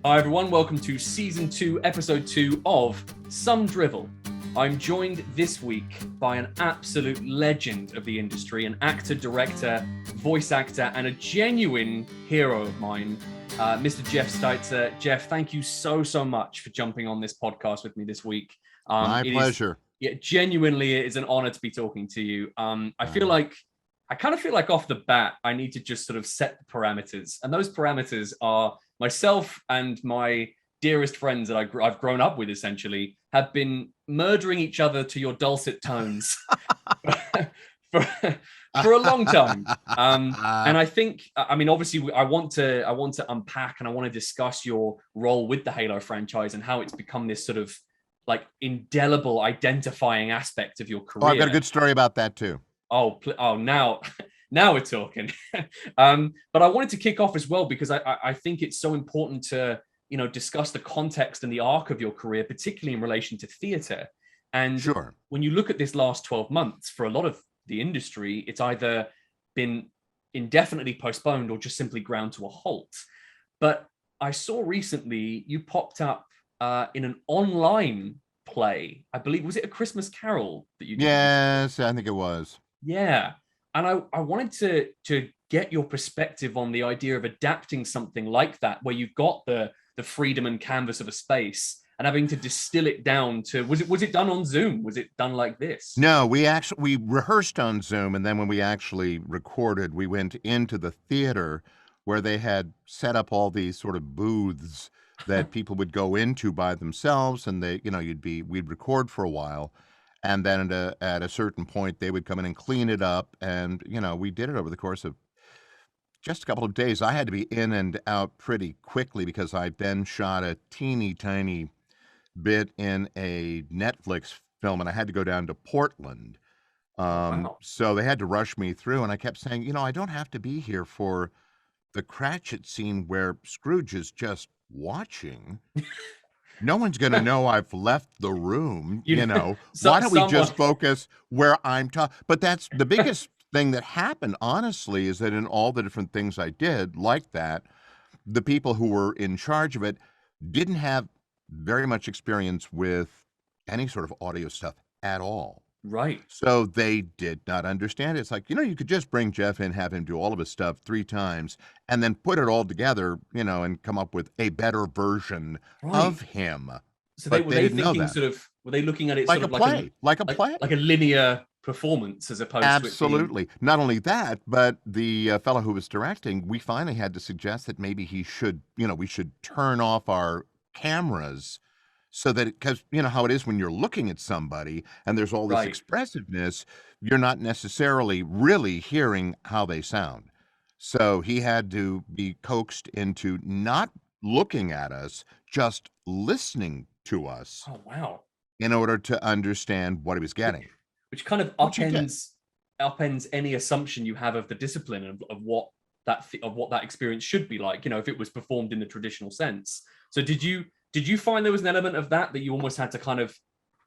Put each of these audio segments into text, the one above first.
Hi everyone, welcome to Season 2, Episode 2 of Some Drivel. I'm joined this week by an absolute legend of the industry, an actor, director, voice actor, and a genuine hero of mine, Mr. Jeff Steitzer. Jeff, thank you so much for jumping on this podcast with me this week. My pleasure. Genuinely, it is an honor to be talking to you. I kind of feel like off the bat, I need to just sort of set the parameters. And those parameters are myself and my dearest friends that I've grown up with, essentially, have been murdering each other to your dulcet tones for a long time. And I think, obviously, I want to unpack and I want to discuss your role with the Halo franchise and how it's become this sort of like indelible identifying aspect of your career. Oh, I've got a good story about that too. Now we're talking. But I wanted to kick off as well because I think it's so important to, discuss the context and the arc of your career, particularly in relation to theater. And sure, when you look at this last 12 months, for a lot of the industry, it's either been indefinitely postponed or just simply ground to a halt. But I saw recently you popped up in an online play. I believe, was it A Christmas Carol that you did? Yes, I think it was. Yeah. And I wanted to get your perspective on the idea of adapting something like that, where you've got the freedom and canvas of a space and having to distill it down to, was it done on Zoom? Was it done like this? No, we rehearsed on Zoom, and then when we actually recorded, we went into the theater where they had set up all these sort of booths that people would go into by themselves, and we'd record for a while. And then at a certain point, they would come in and clean it up. And, we did it over the course of just a couple of days. I had to be in and out pretty quickly because I then shot a teeny tiny bit in a Netflix film, and I had to go down to Portland. Wow. So they had to rush me through. And I kept saying, I don't have to be here for the Cratchit scene where Scrooge is just watching. No one's going to know I've left the room, Why don't we just focus where I'm talking? But that's the biggest thing that happened, honestly, is that in all the different things I did like that, the people who were in charge of it didn't have very much experience with any sort of audio stuff at all. Right. So they did not understand it. It's like, you could just bring Jeff in, have him do all of his stuff 3 times, and then put it all together, and come up with a better version of him. So were they looking at it like a play, like a linear performance as opposed to absolutely. Not only that, but the fellow who was directing, we finally had to suggest that maybe he should, we should turn off our cameras. So that, because how it is when you're looking at somebody and there's all this expressiveness, you're not necessarily really hearing how they sound. So he had to be coaxed into not looking at us, just listening to us. Oh, wow. In order to understand what he was getting. Which kind of upends any assumption you have of the discipline of what that experience should be like, if it was performed in the traditional sense. So did you find there was an element of that you almost had to kind of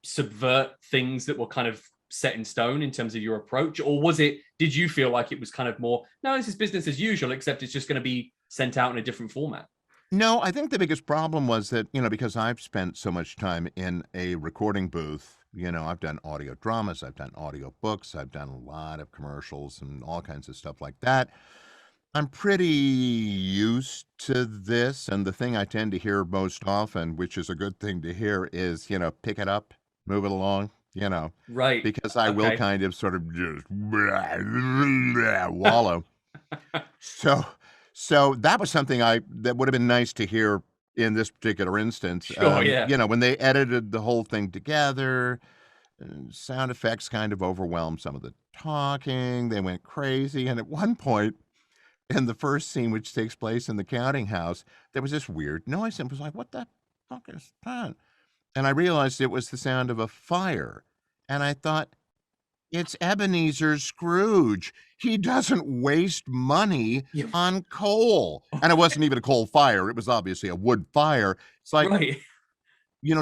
subvert things that were kind of set in stone in terms of your approach? Or did you feel like it was kind of more, no, this is business as usual, except it's just going to be sent out in a different format? No, I think the biggest problem was that, because I've spent so much time in a recording booth, I've done audio dramas, I've done audio books, I've done a lot of commercials and all kinds of stuff like that. I'm pretty used to this, and the thing I tend to hear most often, which is a good thing to hear, is, pick it up, move it along, Right. Because I will kind of sort of just wallow. So that was something that would have been nice to hear in this particular instance. Sure, yeah. When they edited the whole thing together, sound effects kind of overwhelmed some of the talking. They went crazy, and at one point, in the first scene, which takes place in the counting house, there was this weird noise, and it was like, what the fuck is that? And I realized it was the sound of a fire. And I thought, it's Ebenezer Scrooge. He doesn't waste money on coal. And it wasn't even a coal fire. It was obviously a wood fire. It's like,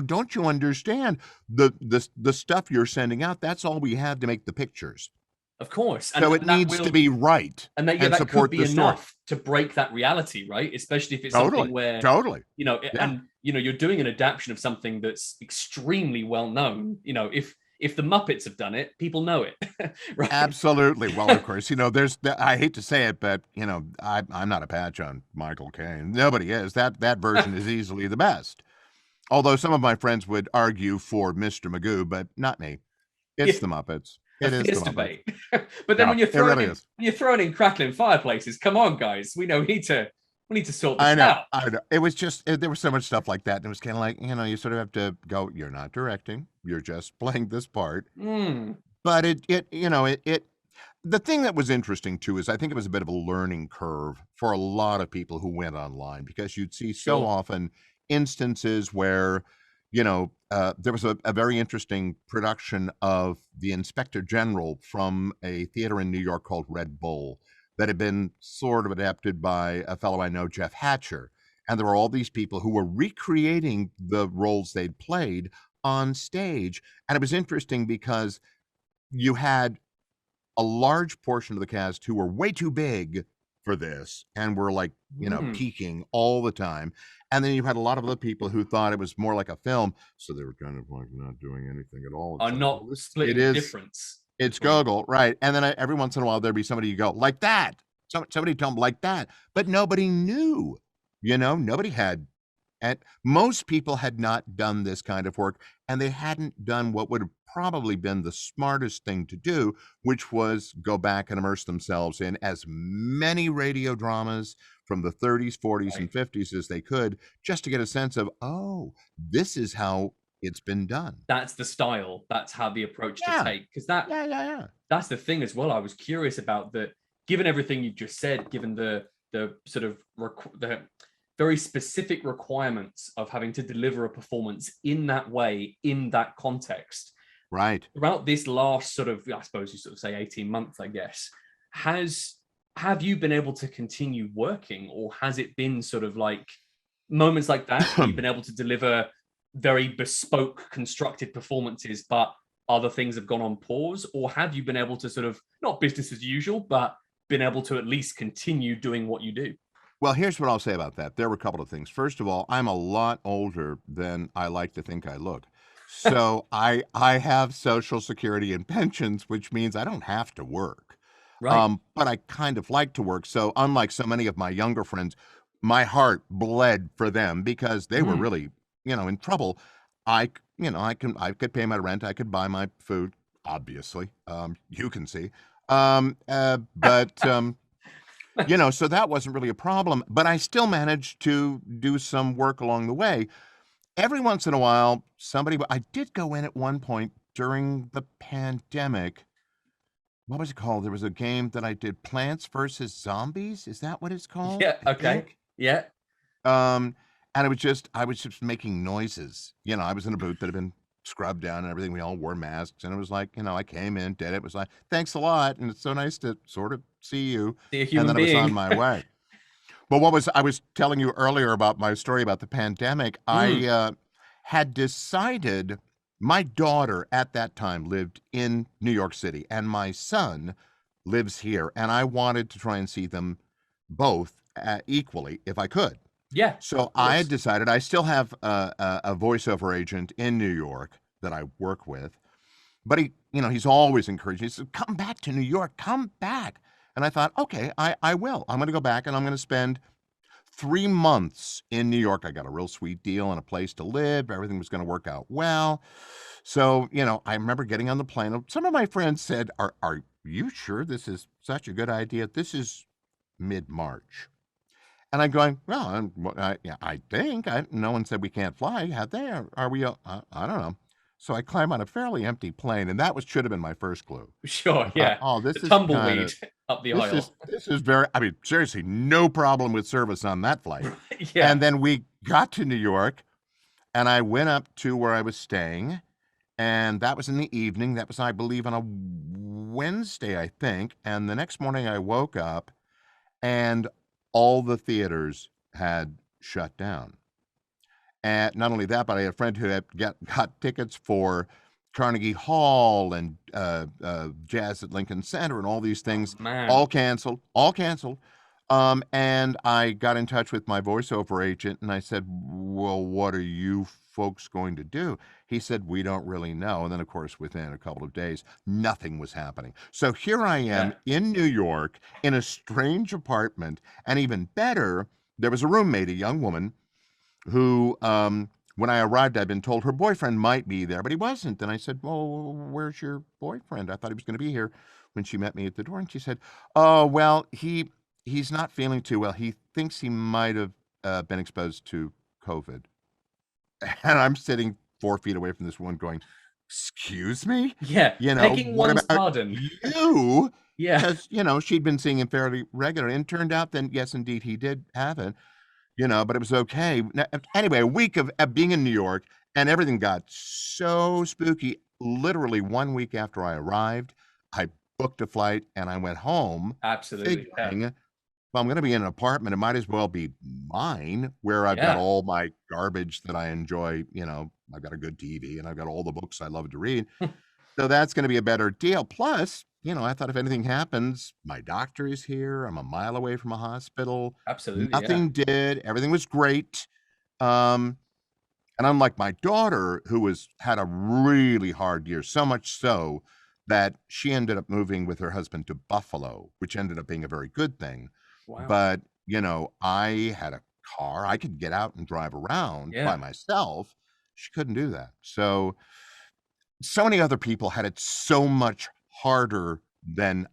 don't you understand? The stuff you're sending out, that's all we have to make the pictures. Of course, So it and that needs to will, be right and that, yeah, and that could support be the story. enough to break that reality, right? Especially if it's Totally. something where, Totally. you know, Yeah. and you know, you're doing an adaptation of something that's extremely well known. You know, if the Muppets have done it, people know it, right? Absolutely. Well, of course, there's I hate to say it, but I'm not a patch on Michael Caine. Nobody is. That version is easily the best. Although some of my friends would argue for Mr. Magoo, but not me. Yeah, It's the Muppets. a It is the fierce Muppets. debate. But then No, it really is. when you're throwing in crackling fireplaces, come on, guys, we need to sort I this know. out. I know. It was just there was so much stuff like that, and it was kind of like you sort of have to go. You're not directing. You're just playing this part. Mm, But it the thing that was interesting too is I think it was a bit of a learning curve for a lot of people who went online because you'd see so sure. often instances where, there was a very interesting production of the Inspector General from a theater in New York called Red Bull that had been sort of adapted by a fellow I know, Jeff Hatcher. And there were all these people who were recreating the roles they'd played on stage. And it was interesting because you had a large portion of the cast who were way too big for this and were like, Mm. peaking all the time. And then you had a lot of other people who thought it was more like a film. So they were kind of like not doing anything at all. Are It's like, not well, it splitting the is, difference it's between. Gogol, right? And then every once in a while, there'd be somebody you go, like that. Somebody told them like that. But nobody knew, nobody had and most people had not done this kind of work, and they hadn't done what would have probably been the smartest thing to do, which was go back and immerse themselves in as many radio dramas from the 30s, 40s, Right. and 50s as they could, just to get a sense of, oh, this is how it's been done. That's the style. That's how the approach to Yeah, take. Because yeah, yeah, yeah. that's the thing as well. I was curious about that. Given everything you just said, given the sort of the very specific requirements of having to deliver a performance in that way, in that context, Right. throughout this last sort of, I suppose you sort of say 18 months, I guess, has have you been able to continue working, or has it been sort of like moments like that where you've been able to deliver very bespoke, constructed performances, but other things have gone on pause? Or have you been able to sort of, not business as usual, but been able to at least continue doing what you do? Well, here's what I'll say about that. There were a couple of things. First of all, I'm a lot older than I like to think I look. So I have Social Security and pensions, which means I don't have to work. Right. But I kind of like to work. So unlike so many of my younger friends, my heart bled for them because they were Mm. really, in trouble. I could pay my rent. I could buy my food, obviously. You can see. But so that wasn't really a problem, but I still managed to do some work along the way. Every once in a while, I did go in at one point during the pandemic. What was it called? There was a game that I did, Plants versus Zombies. Is that what it's called? Yeah. I Okay. think. Yeah. Um, and I was just making noises. I was in a booth that had been scrubbed down and everything. We all wore masks, and it was like, I came in, did it. It was like, thanks a lot, and it's so nice to sort of see you. See a And human then I was on being. my way. But I was telling you earlier about my story about the pandemic. Mm. I had decided my daughter at that time lived in New York City, and my son lives here, and I wanted to try and see them both equally if I could. Yeah. So Of I had course. decided I still have a voiceover agent in New York that I work with, but he's always encouraging. He said, "Come back to New York, come back." And I thought, okay, I will. I'm going to go back and I'm going to spend 3 months in New York. I got a real sweet deal and a place to live. Everything was going to work out well. So, I remember getting on the plane. Some of my friends said, are you sure this is such a good idea? This is mid-March. And I'm going, well, yeah, I think. No one said we can't fly, have they? Are we? I don't know. So I climb on a fairly empty plane, and should have been my first clue. Sure. I thought, Yeah. oh, The this is kind tumbleweed of up the aisle. this is very. I mean, seriously, no problem with service on that flight. Yeah. And then we got to New York, and I went up to where I was staying, and that was in the evening. That was, I believe, on a Wednesday, I think. And the next morning, I woke up, and all the theaters had shut down. And not only that, but I had a friend who had got tickets for Carnegie Hall and Jazz at Lincoln Center and all these Oh things, man. all canceled, all canceled. And I got in touch with my voiceover agent and I said, well, what are you folks going to do? He said, we don't really know. And then, of course, within a couple of days, nothing was happening. So here I am Yeah. in New York in a strange apartment. And even better, there was a roommate, a young woman who, when I arrived, I'd been told her boyfriend might be there, but he wasn't. And I said, well, where's your boyfriend? I thought he was going to be here when she met me at the door. And she said, oh, well, he's not feeling too well. He thinks he might have been exposed to COVID. And I'm sitting 4 feet away from this woman going, excuse me? Yeah. You know, Begging what one's about pardon. you? Yeah. Because, she'd been seeing him fairly regularly. And turned out then, yes, indeed, he did have it. But it was okay. Anyway, a week of being in New York, and everything got so spooky. Literally 1 week after I arrived, I booked a flight and I went home, Absolutely. Yeah. figuring, well, I'm going to be in an apartment. It might as well be mine, where I've got Yeah. all my garbage that I enjoy. I've got a good TV and I've got all the books I love to read. So that's going to be a better deal. Plus, I thought if anything happens, my doctor is here. I'm a mile away from a hospital. Absolutely. Yeah. Nothing did. Everything was great. Um, and unlike my daughter, who had a really hard year, so much so that she ended up moving with her husband to Buffalo, which ended up being a very good thing. Wow. But, I had a car. I could get out and drive around by Yeah. myself. She couldn't do that. So many other people had it so much harder than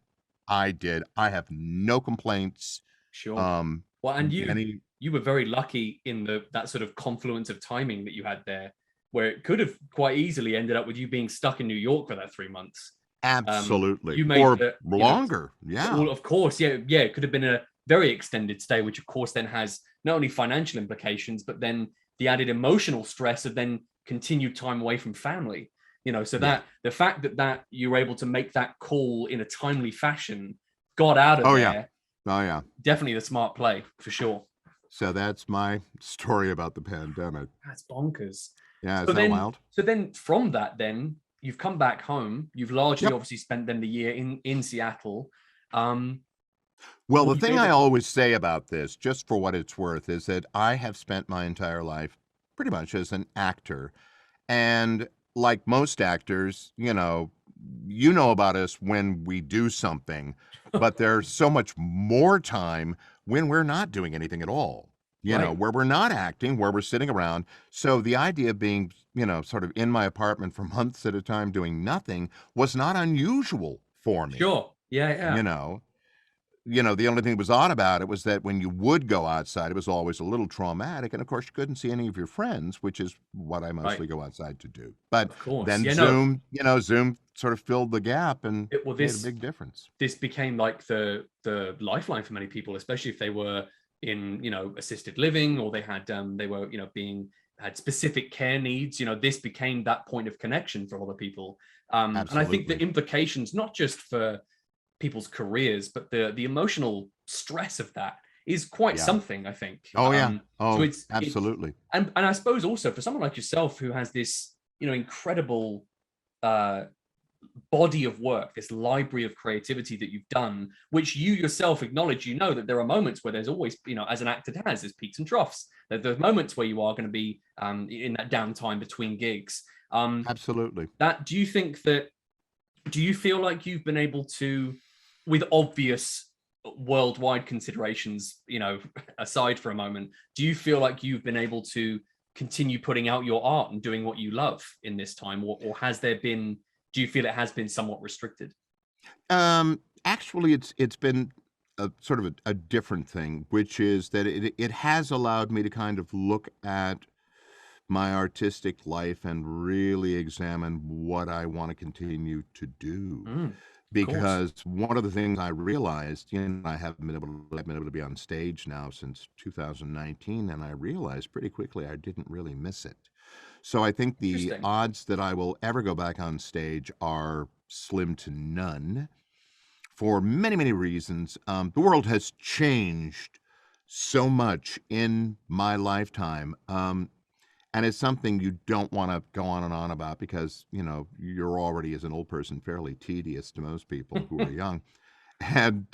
I did. I have no complaints. Sure. Um, Well, and many you were very lucky in that sort of confluence of timing that you had there, where it could have quite easily ended up with you being stuck in New York for that 3 months. Absolutely, You made or the, longer, yeah. well, of course, yeah, yeah, it could have been a very extended stay, which of course then has not only financial implications, but then the added emotional stress of then continued time away from family. So Yeah. that the fact that you were able to make that call in a timely fashion, got out of Oh, yeah. there, Oh, yeah. definitely the smart play for sure. So that's my story about the pandemic. That's bonkers. Yeah, So isn't that then, wild? so then from that, then you've come back home. You've largely Yep. obviously spent then the year in Seattle. Um, Well, were the you thing I able to? always say about this, just for what it's worth, is that I have spent my entire life pretty much as an actor. And like most actors, you know about us when we do something, but there's so much more time when we're not doing anything at all, Right. where we're not acting, where we're sitting around. So the idea of being, sort of in my apartment for months at a time doing nothing was not unusual for me, Sure. Yeah. Yeah. you know. The only thing that was odd about it was that when you would go outside, it was always a little traumatic. And of course, you couldn't see any of your friends, which is what I Right. mostly go outside to do. But Of course. then Yeah. No. Zoom sort of filled the gap and Well, made a this big difference. this became like the lifeline for many people, especially if they were in assisted living, or they were being had specific care needs. This became that point of connection for a lot of people. And I think the Absolutely. implications, not just for people's careers, but the emotional stress of that is quite Yeah. something, I think. Oh, yeah. So Oh, it's absolutely. and I suppose also for someone like yourself who has this incredible uh body of work, this library of creativity that you've done, which you yourself acknowledge, that there are moments where there's always, as an actor has, there's peaks and troughs. There's moments where you are going to be in that downtime between gigs. Absolutely. That do you feel like you've been able to, with obvious worldwide considerations, aside for a moment, do you feel like you've been able to continue putting out your art and doing what you love in this time, or has there been? Do you feel it has been somewhat restricted? Actually, it's been a sort of a different thing, which is that it has allowed me to kind of look at my artistic life and really examine what I want to continue to do. Of course. Because one of the things I realized, I've been able to be on stage now since 2019, and I realized pretty quickly I didn't really miss it. So I think the Interesting. odds that I will ever go back on stage are slim to none for many, many reasons. The world has changed so much in my lifetime. and it's something you don't want to go on and on about because, you know, you're already, as an old person, fairly tedious to most people who are young. And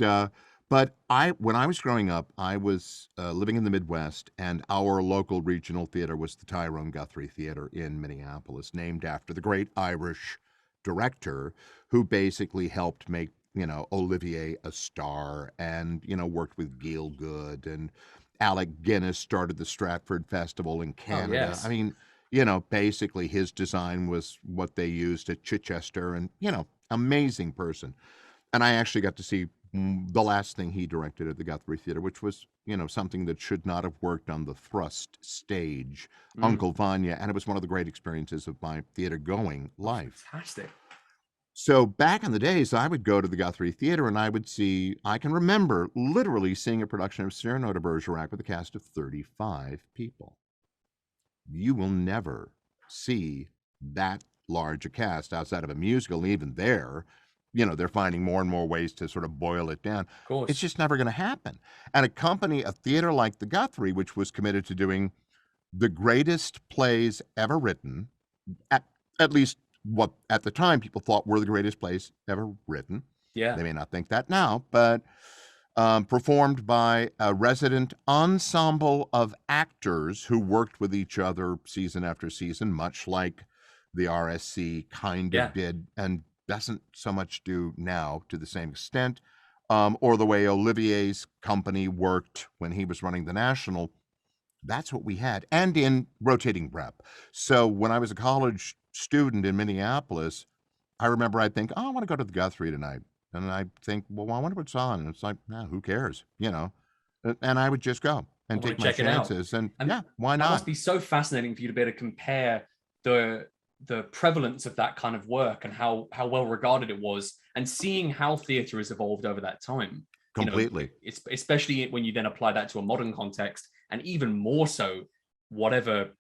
but when I was growing up, I was living in the Midwest, and our local regional theater was the Tyrone Guthrie Theater in Minneapolis, named after the great Irish director who basically helped make, you know, Olivier a star, and, you know, worked with Gail Good, and Alec Guinness started the Stratford Festival in Oh, Canada. I yes. mean, you know, basically his design was what they used at Chichester, and, you know, amazing person. And I actually got to see the last thing he directed at the Guthrie Theater, which was, you know, something that should not have worked on the thrust stage, Mm. Uncle Vanya, and it was one of the great experiences of my theater going Oh, life. fantastic. So back in the days, I would go to the Guthrie Theater and I can remember literally seeing a production of Cyrano de Bergerac with a cast of 35 people. You will never see that large a cast outside of a musical. And even there, you know, they're finding more and more ways to sort of boil it down. Of It's course. just never going to happen. And a theater like the Guthrie, which was committed to doing the greatest plays ever written, at, at least what at the time people thought were the greatest plays ever written. Yeah. They may not think that now, but performed by a resident ensemble of actors who worked with each other season after season, much like the RSC kind Yeah. of did and doesn't so much do now to the same extent, or the way Olivier's company worked when he was running the National. That's what we had, and in rotating prep. So when I was a college student in Minneapolis, I remember I'd think, oh, I want to go to the Guthrie tonight. And I think, well, I wonder what's on. And it's like, nah, who cares? You know? And I would just go I and want take to my check it out. chances. And And yeah, why that must not? be so fascinating for you to be able to compare the the prevalence of that kind of work and how well regarded it was, and seeing how theater has evolved over that time. You know, Completely. it's especially when you then apply that to a modern context, and even more so, whatever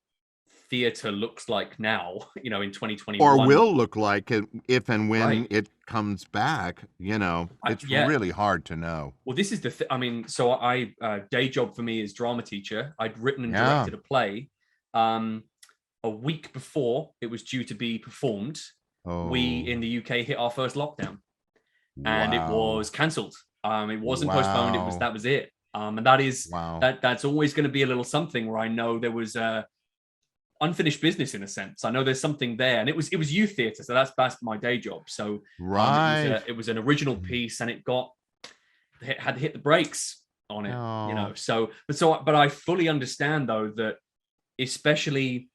theater looks like now, you know, in Or 2021. will look like it if and when Right. it comes back. You know, it's Yeah. really hard to know. Well, this is I mean, so I day job for me is drama teacher. I'd written and Yeah. directed a play. Um, a week before it was due to be performed, we Oh, in the UK hit our first lockdown, and it wow. was cancelled. It wasn't postponed. It was Wow. that was it. And that is Wow. that's always going to be a little something where I know there was unfinished business in a sense. I know there's something there, and it was youth theatre, so that's my day job. So Right. it was an original piece, and it had hit the brakes on it, you Oh, know. But I fully understand though that, especially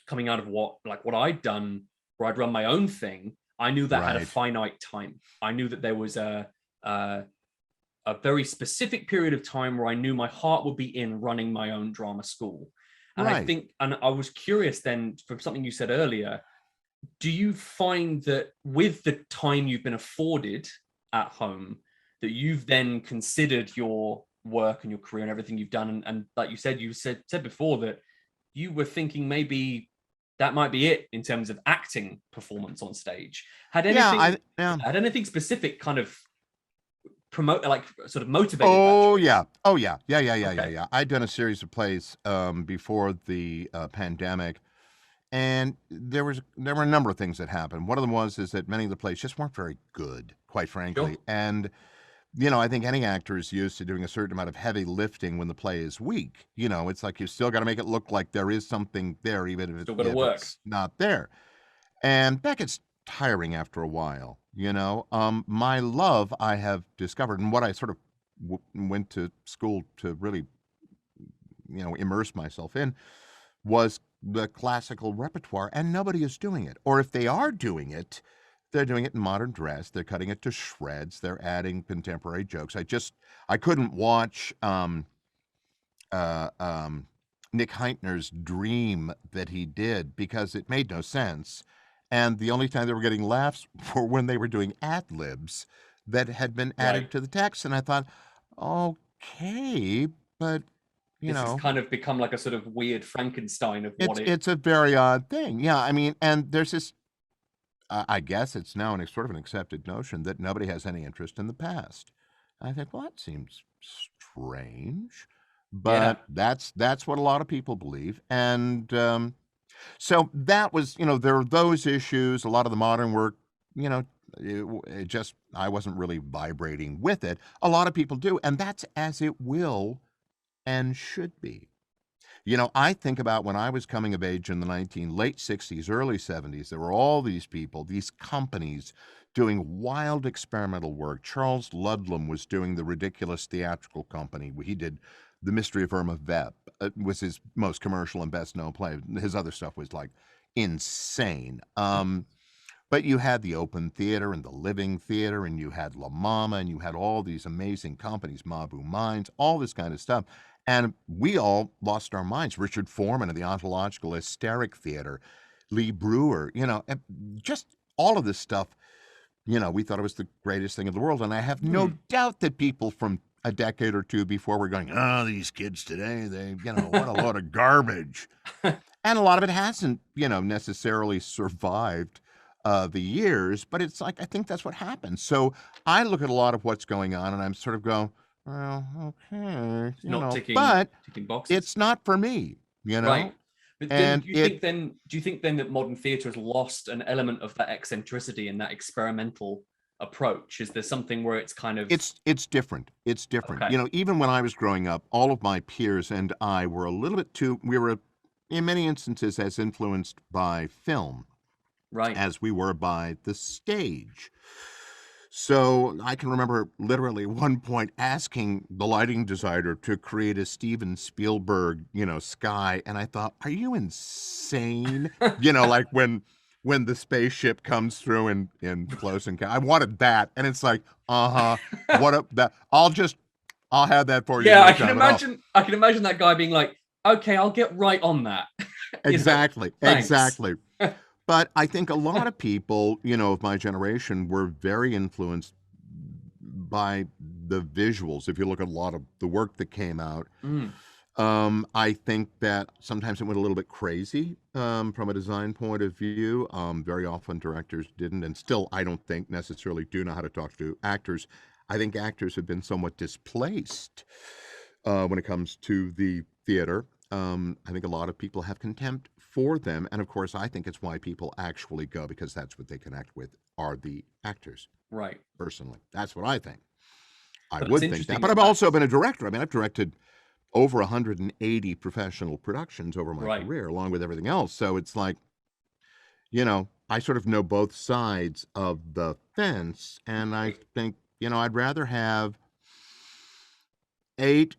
coming out of what I'd done, where I'd run my own thing, I knew that had a right. finite time. I knew that there was a a very specific period of time where I knew my heart would be in running my own drama school. And I Right. think, and I was curious then from something you said earlier, do you find that with the time you've been afforded at home, that you've then considered your work and your career and everything you've done, and like you said before that you were thinking maybe that might be it in terms of acting performance on stage. Yeah. Had anything specific kind of promote, like, sort of motivated that Oh, choice? yeah. Oh, yeah. Okay. Yeah. I'd done a series of plays before the pandemic, and there were a number of things that happened. One of them is that many of the plays just weren't very good, quite Sure. frankly. And you know, I think any actor is used to doing a certain amount of heavy lifting when the play is weak. You know, it's like you still got to make it look like there is something there, even Still got to if work. it's not there. And that gets tiring after a while, you know. My love, I have discovered, and what I sort of went to school to really, you know, immerse myself in, was the classical repertoire, and nobody is doing it. Or if they are doing it, they're doing it in modern dress. They're cutting it to shreds. They're adding contemporary jokes. I couldn't watch uh, um, Nick Heintner's Dream that he did because it made no sense. And the only time they were getting laughs were when they were doing ad libs that had been Right. added to the text. And I thought, okay, but you This has know, kind of become like a sort of weird Frankenstein of what it. it's a very odd thing. Yeah, I mean, and there's this. I guess it's now sort of an accepted notion that nobody has any interest in the past. I think, well, that seems strange. Yeah. but that's what a lot of people believe. And so that was, there are those issues. A lot of the modern work, you know, it just, I wasn't really vibrating with it. A lot of people do, and that's as it will and should be. I think about when I was coming of age in the late 60s, early 70s, there were all these people, these companies doing wild experimental work. Charles Ludlam was doing the ridiculous theatrical company. He did The Mystery of Irma Vep, was his most commercial and best known play. His other stuff was like insane. But you had the Open Theater and the Living Theater, and you had La Mama, and you had all these amazing companies, Mabu Mines, all this kind of stuff. And we all lost our minds. Richard Foreman of the Ontological Hysteric Theater, Lee Brewer, just all of this stuff, we thought it was the greatest thing in the world. And I have no doubt that people from a decade or two before were going, oh, these kids today, what a load of garbage. And a lot of it hasn't, necessarily survived the years, but it's like, I think that's what happens. So I look at a lot of what's going on and I'm sort of going, well, okay, Not but ticking boxes. it's not for me, Right. But and do you think then that modern theatre has lost an element of that eccentricity and that experimental approach? Is there something where it's kind of it's different. It's different. Okay. Even when I was growing up, all of my peers and I were a little bit we were in many instances as influenced by film Right. as we were by the stage. So I can remember literally one point asking the lighting designer to create a Steven Spielberg, sky. And I thought, are you insane? Like when the spaceship comes through in Close Encounter. I wanted that. And it's like, that I'll have that for you. Yeah, I can imagine that guy being like, okay, I'll get right on that. Exactly. Exactly. But I think a lot of people, of my generation were very influenced by the visuals. If you look at a lot of the work that came out, I think that sometimes it went a little bit crazy from a design point of view. Very often directors didn't, and still I don't think necessarily do know how to talk to actors. I think actors have been somewhat displaced when it comes to the theater. I think a lot of people have contempt for them. And of course, I think it's why people actually go, because that's what they connect with, are the actors. Right. Personally, that's what I think. I But would think that. But I've also been a director. I mean, I've directed over 180 professional productions over my career, along with everything else. So it's like, I sort of know both sides of the fence. And I think, I'd rather have 8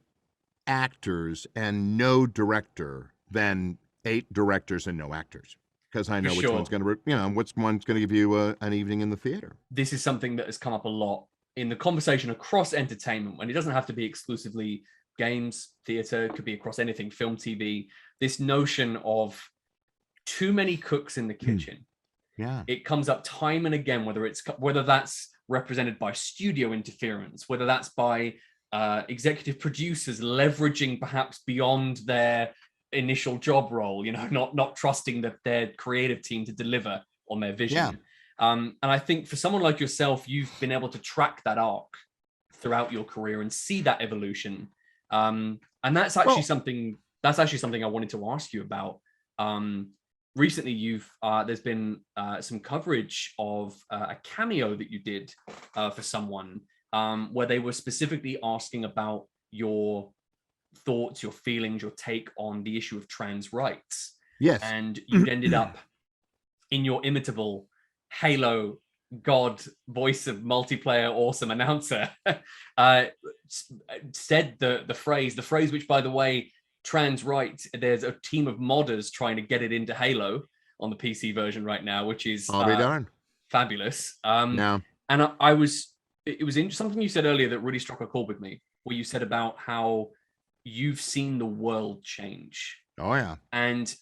actors and no director than 8 directors and no actors, because I know which one's going to give you an evening in the theater. This is something that has come up a lot in the conversation across entertainment, when it doesn't have to be exclusively games, theater, it could be across anything, film, TV. This notion of too many cooks in the kitchen. Yeah, it comes up time and again, whether that's represented by studio interference, whether that's by executive producers leveraging perhaps beyond their initial job role, not trusting their creative team to deliver on their vision. Yeah. And I think for someone like yourself, you've been able to track that arc throughout your career and see that evolution. And that's actually something I wanted to ask you about. Recently, there's been some coverage of a cameo that you did for someone, where they were specifically asking about your thoughts, your feelings, your take on the issue of trans rights. Yes. And you'd ended up in your imitable Halo God voice of multiplayer awesome announcer, said the phrase, which, by the way, trans rights, there's a team of modders trying to get it into Halo on the PC version right now, which is fabulous. Yeah. And it was something you said earlier that really struck a chord with me, where you said about how you've seen the world change. Oh yeah. And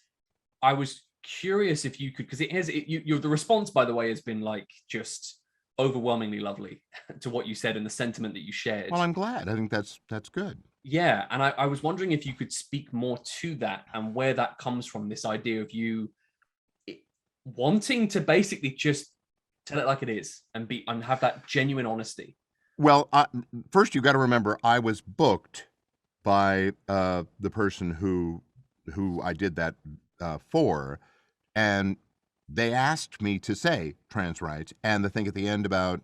I was curious if you could, because the response, by the way, has been like just overwhelmingly lovely to what you said and the sentiment that you shared. Well, I'm glad. I think that's good. Yeah. And I was wondering if you could speak more to that and where that comes from, this idea of you wanting to basically just tell it like it is and have that genuine honesty. Well, first you got to remember, I was booked by the person who I did that for, and they asked me to say trans rights, and the thing at the end about,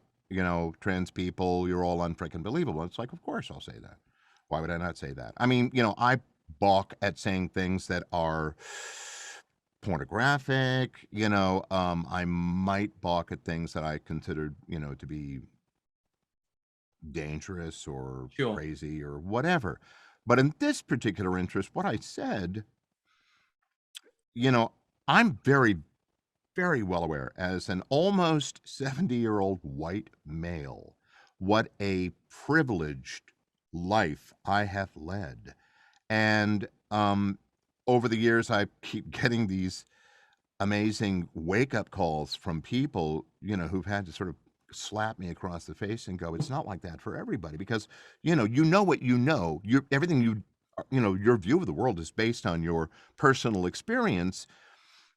trans people, you're all unfrickin' believable. It's like, of course I'll say that. Why would I not say that? I mean, I balk at saying things that are pornographic. I might balk at things that I considered, to be dangerous or Sure. crazy or whatever. But in this particular interest, what I said, I'm very, very well aware as an almost 70-year-old white male, what a privileged life I have led. And over the years, I keep getting these amazing wake-up calls from people, who've had to sort of slap me across the face and go, it's not like that for everybody, because you know what everything your view of the world is based on your personal experience.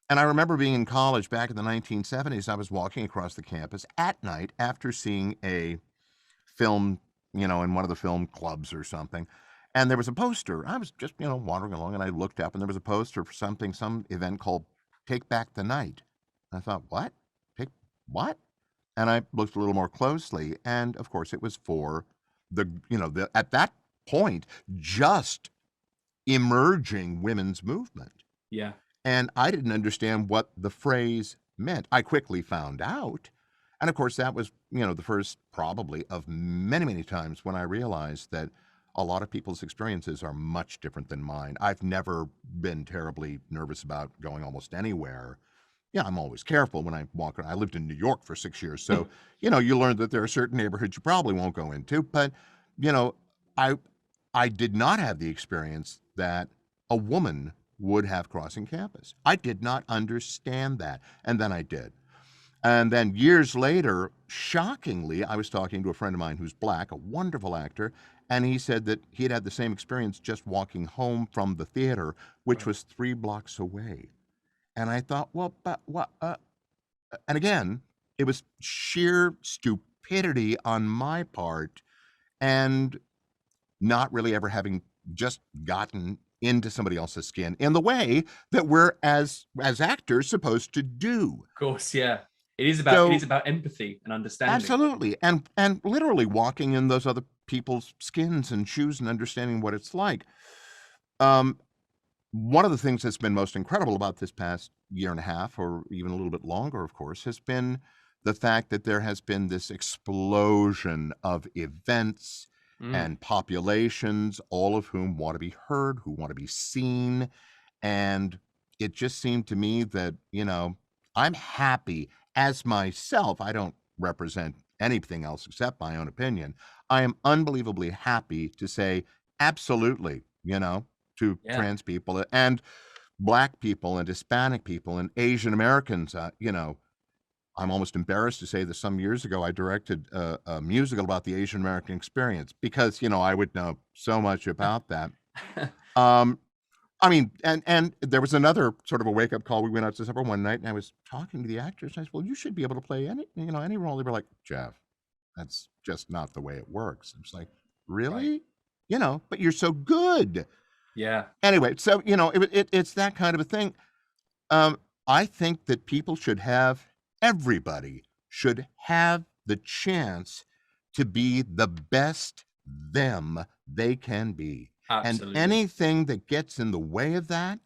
And I remember being in college back in the 1970s. I was walking across the campus at night after seeing a film, in one of the film clubs or something. And there was a poster. I was just, wandering along, and I looked up, and there was a poster for some event called Take Back the Night. I thought, what? Take what? And I looked a little more closely, and of course it was for the at that point, just emerging women's movement. Yeah. And I didn't understand what the phrase meant. I quickly found out. And of course, that was, the first probably of many, many times when I realized that a lot of people's experiences are much different than mine. I've never been terribly nervous about going almost anywhere. Yeah, I'm always careful when I walk around. I lived in New York for 6 years. So, you learn that there are certain neighborhoods you probably won't go into. But, I I did not have the experience that a woman would have crossing campus. I did not understand that. And then I did. And then years later, shockingly, I was talking to a friend of mine who's black, a wonderful actor, and he said that he had the same experience just walking home from the theater, which Right. was 3 blocks away. And I thought, well, but what? And again, it was sheer stupidity on my part, and not really ever having just gotten into somebody else's skin in the way that we're as actors supposed to do. Of course, yeah. It is about empathy and understanding. Absolutely, and literally walking in those other people's skins and shoes and understanding what it's like. Um, One of the things that's been most incredible about this past year and a half, or even a little bit longer, of course, has been the fact that there has been this explosion of events Mm. and populations, all of whom want to be heard, who want to be seen. And it just seemed to me that, I'm happy as myself. I don't represent anything else except my own opinion. I am unbelievably happy to say, absolutely, to Yeah. trans people and black people and Hispanic people and Asian Americans. I'm almost embarrassed to say that some years ago I directed a musical about the Asian American experience because, I would know so much about that. Um, I mean, and there was another sort of a wake up call. We went out to supper one night, and I was talking to the actors. And I said, "Well, you should be able to play any role." They were like, "Jeff, that's just not the way it works." I was like, Right. "Really? But you're so good." Yeah. Anyway, so it's that kind of a thing. I think that everybody should have the chance to be the best them they can be. And Absolutely. anything that gets in the way of that,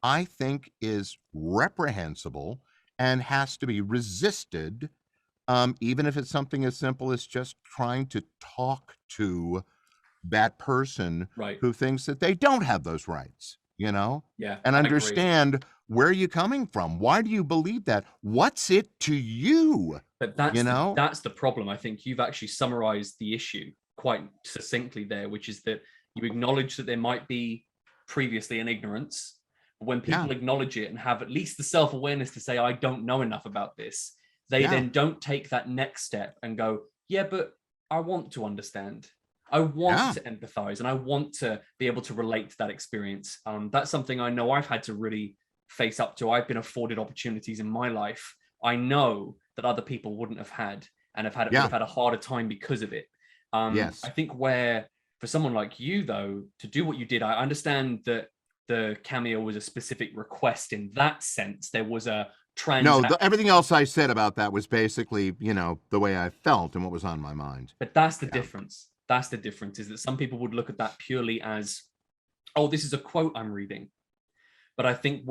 I think is reprehensible and has to be resisted, even if it's something as simple as just trying to talk to that person Right. who thinks that they don't have those rights, Yeah. and I agree. understand where you're coming from. Why do you believe that? What's it to you? But You know? that's the problem. I think you've actually summarized the issue quite succinctly there, which is that you acknowledge that there might be previously an ignorance. But when Yeah, people acknowledge it and have at least the self-awareness to say, I don't know enough about this, they yeah, then don't take that next step and go, yeah, but I want to understand. I want yeah, to empathize and I want to be able to relate to that experience. That's something I know I've had to really face up to. I've been afforded opportunities in my life I know that other people wouldn't have had and would yeah, have had a harder time because of it. I yes, think where for someone like you, though, to do what you did, I understand that the cameo was a specific request in that sense. There was a No, transaction. everything else I said about that was basically, the way I felt and what was on my mind. But that's the Yeah. difference. That's the difference, is that some people would look at that purely as, oh, this is a quote I'm reading. But I think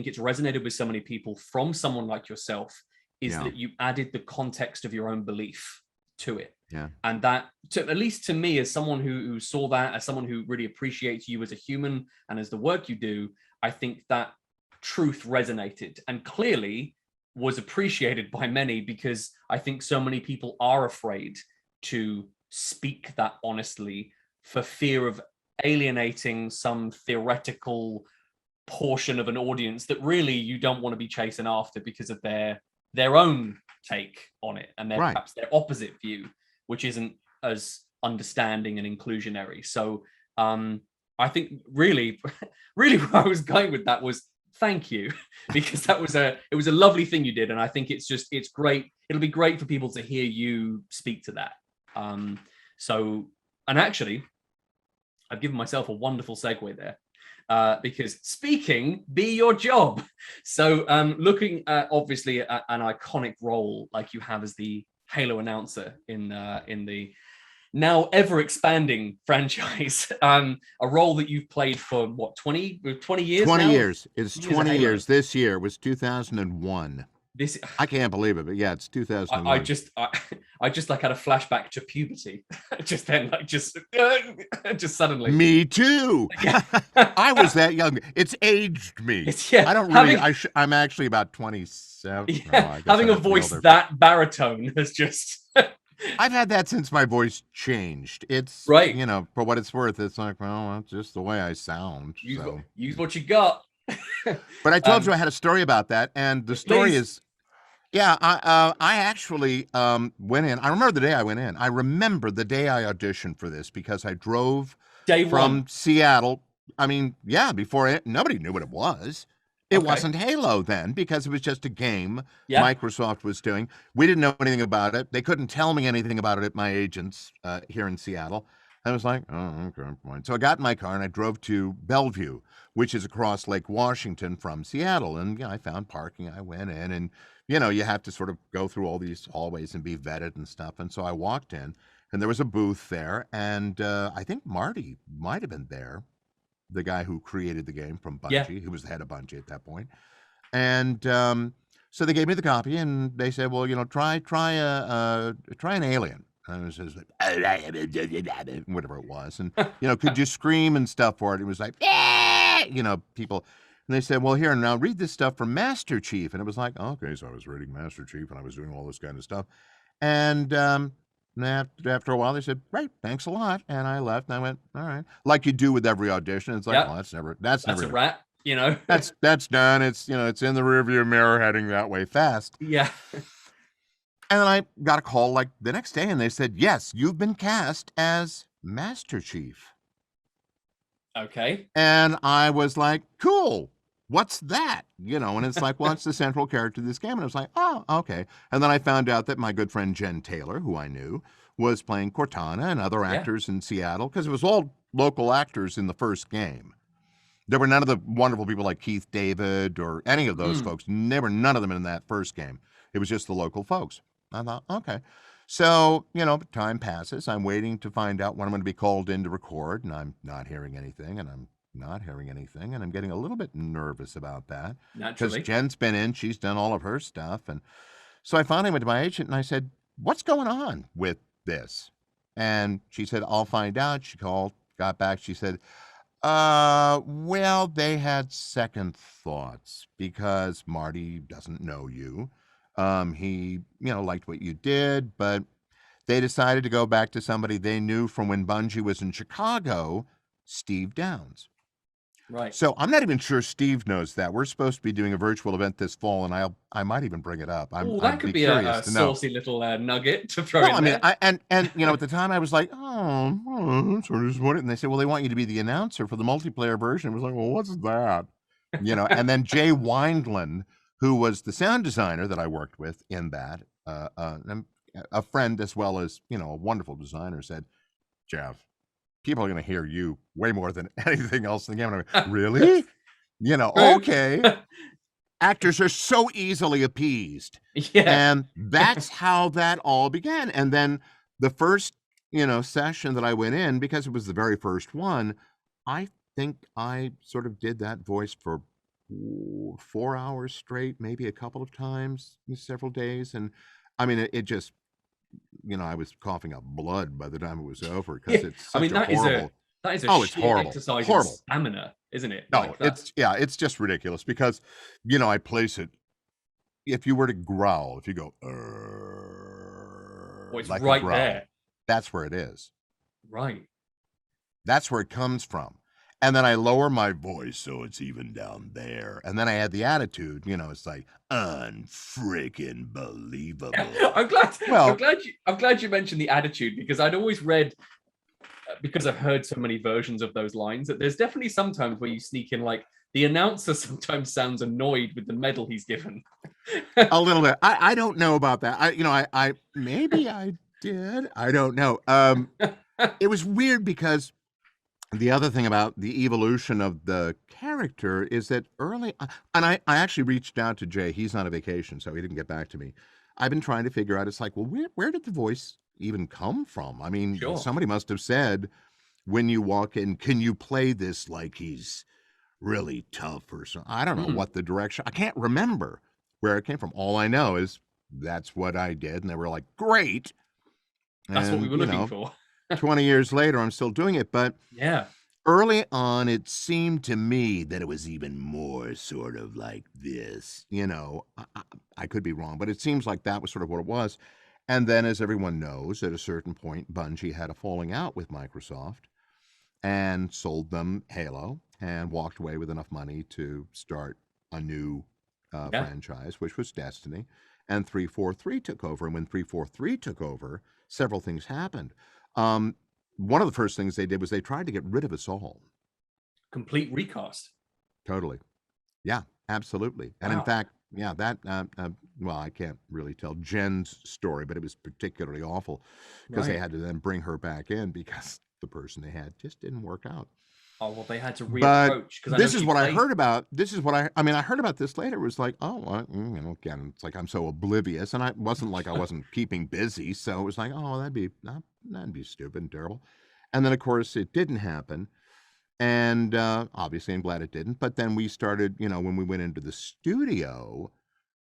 it's resonated with so many people from someone like yourself is that you added the context of your own belief to it. Yeah. And that, at least to me, as someone who saw that, as someone who really appreciates you as a human and as the work you do, I think that truth resonated and clearly was appreciated by many, because I think so many people are afraid to speak that honestly for fear of alienating some theoretical portion of an audience that really you don't want to be chasing after because of their own take on it and perhaps their opposite view, which isn't as understanding and inclusionary. So I think really where I was going with that was thank you, because it was a lovely thing you did, and I think it's great. It'll be great for people to hear you speak to that. And actually, I've given myself a wonderful segue there. Because speaking be your job. So looking at obviously at an iconic role like you have as the Halo announcer in the now ever expanding franchise, a role that you've played for what, 20 years 20 now? years. It's 20 years. This year was 2001. I can't believe it, but yeah, it's 2001. I just like had a flashback to puberty. just then, like just suddenly. Me too. I was that young. It's aged me. I don't really. I'm actually about 27. Yeah, having a voice that baritone has just. I've had that since my voice changed. It's right. For what it's worth, it's like, well, that's just the way I sound. Use what you got. But I told you I had a story about that, and the story is, I actually went in. I remember the day I went in. I remember the day I auditioned for this because I drove from Seattle. I mean, before nobody knew what it was. It wasn't Halo then, because it was just a game Microsoft was doing. We didn't know anything about it. They couldn't tell me anything about it at my agents here in Seattle. I was like, oh, okay, fine. So I got in my car and I drove to Bellevue, which is across Lake Washington from Seattle. And I found parking. I went in, and you have to sort of go through all these hallways and be vetted and stuff. And so I walked in, and there was a booth there, and I think Marty might have been there, the guy who created the game from Bungie, who was the head of Bungie at that point. And so they gave me the copy, and they said, well, try an alien. And I was just like, whatever it was. And, could you scream and stuff for it? It was like, people. And they said, well, here, now read this stuff from Master Chief. And it was like, okay, so I was reading Master Chief, and I was doing all this kind of stuff. And after a while, they said, great, thanks a lot. And I left, and I went, all right. Like you do with every audition. It's like, well, that's never a wrap, That's done. It's, it's in the rearview mirror heading that way fast. Yeah. And then I got a call like the next day, and they said, yes, you've been cast as Master Chief. Okay. And I was like, cool. What's that? And it's like, well, it's the central character of this game. And I was like, oh, okay. And then I found out that my good friend Jen Taylor, who I knew, was playing Cortana and other actors in Seattle, because it was all local actors in the first game. There were none of the wonderful people like Keith David or any of those folks. There were none of them in that first game. It was just the local folks. I thought, okay. So, time passes. I'm waiting to find out when I'm going to be called in to record, and I'm not hearing anything, and I'm getting a little bit nervous about that. Naturally. Because Jen's been in, she's done all of her stuff. And so I finally went to my agent, and I said, what's going on with this? And she said, I'll find out. She called, got back. She said, well, they had second thoughts because Marty doesn't know you. He, liked what you did, but they decided to go back to somebody they knew from when Bungie was in Chicago, Steve Downs. Right. So I'm not even sure Steve knows that. We're supposed to be doing a virtual event this fall, and I might even bring it up. That could be a saucy little nugget to throw in there. And at the time I was like, oh, sort of disappointed. And they said, well, they want you to be the announcer for the multiplayer version. I was like, well, what's that? And then Jay Windland, who was the sound designer that I worked with in that, a friend as well as, a wonderful designer, said, Jeff, people are going to hear you way more than anything else in the game. And I'm like, really? True. Okay. Actors are so easily appeased. Yeah. And that's how that all began. And then the first, session that I went in, because it was the very first one, I think I sort of did that voice for 4 hours straight, maybe a couple of times, several days. And I mean, it just, I was coughing up blood by the time it was over because Yeah. it's I such mean, a horrible. that is a Oh, it's sheer horrible. exercise in Horrible. stamina, isn't it? No, Like that. it's just ridiculous because, I place it. If you were to growl, if you go Well, it's like a right growl, there. that's where it is. Right. That's where it comes from. And then I lower my voice so it's even down there. And then I add the attitude, it's like unfrickin' believable. I'm glad. Well, I'm glad you mentioned the attitude, because I'd always read, because I've heard so many versions of those lines, that there's definitely sometimes where you sneak in, like, the announcer sometimes sounds annoyed with the medal he's given. a little bit. I don't know about that. I maybe I did. I don't know. It was weird because the other thing about the evolution of the character is that early, and I actually reached out to Jay. He's on a vacation, so he didn't get back to me. I've been trying to figure out, it's like, well, where did the voice even come from? I mean, Sure. somebody must have said, when you walk in, can you play this like he's really tough or something? I don't know what the direction, I can't remember where it came from. All I know is that's what I did. And they were like, great. That's what we And, were looking for. 20 years later, I'm still doing it. But Yeah. early on, it seemed to me that it was even more sort of like this. I could be wrong, but it seems like that was sort of what it was. And then, as everyone knows, at a certain point, Bungie had a falling out with Microsoft and sold them Halo and walked away with enough money to start a new franchise, which was Destiny. And 343 took over. And when 343 took over, several things happened. One of the first things they did was they tried to get rid of us all. Complete recast. Totally. Yeah, absolutely. And in fact, yeah, that, well, I can't really tell Jen's story, but it was particularly awful because they had to then bring her back in because the person they had just didn't work out. Oh, well, they had to But reapproach. this is what I heard about. This is what I mean, I heard about this later. It was like, again, it's like I'm so oblivious. And I wasn't like I wasn't keeping busy. So it was like, oh, that'd be stupid and terrible. And then, of course, it didn't happen. And obviously, I'm glad it didn't. But then we started, when we went into the studio,